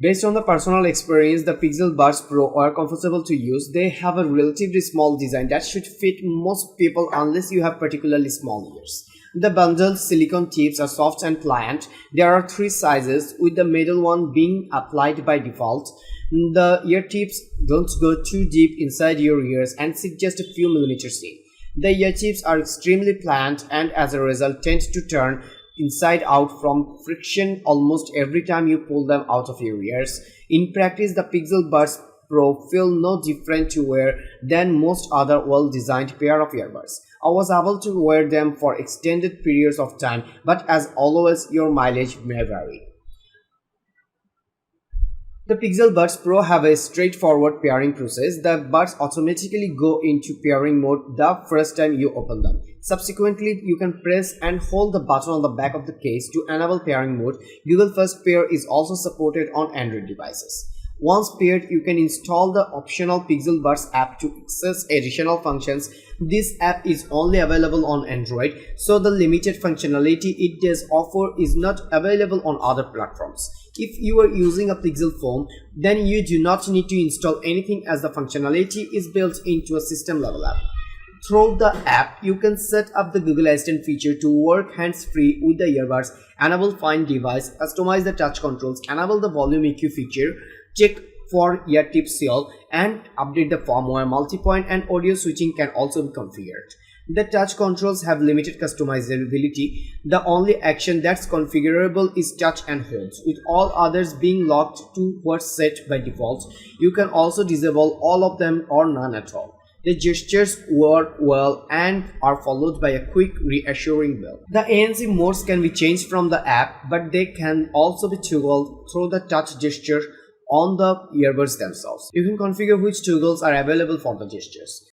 Based on the personal experience, the Pixel Buds Pro are comfortable to use. They have a relatively small design that should fit most people unless you have particularly small ears. The bundled silicone tips are soft and pliant. There are three sizes, with the middle one being applied by default. The ear tips don't go too deep inside your ears and sit just a few millimeters in. The ear tips are extremely pliant and as a result tend to turn inside out from friction almost every time you pull them out of your ears. In practice, the Pixel Buds Pro feel no different to wear than most other well-designed pair of earbuds. I was able to wear them for extended periods of time, but as always, your mileage may vary. The Pixel Buds Pro have a straightforward pairing process. The buds automatically go into pairing mode the first time you open them. Subsequently, you can press and hold the button on the back of the case to enable pairing mode. Google First Pair is also supported on Android devices. Once paired, you can install the optional Pixel Buds app to access additional functions. This app is only available on Android, so the limited functionality it does offer is not available on other platforms. If you are using a Pixel phone, then you do not need to install anything as the functionality is built into a system-level app. Through the app, you can set up the Google Assistant feature to work hands-free with the earbuds, enable Find Device, customize the touch controls, enable the volume EQ feature, check for ear tip seal, and update the firmware. Multi-point and audio switching can also be configured. The touch controls have limited customizability. The only action that's configurable is touch and hold, with all others being locked to what's set by default. You can also disable all of them or none at all. The gestures work well and are followed by a quick reassuring bell. The ANC modes can be changed from the app, but they can also be toggled through the touch gesture on the earbuds themselves. You can configure which toggles are available for the gestures.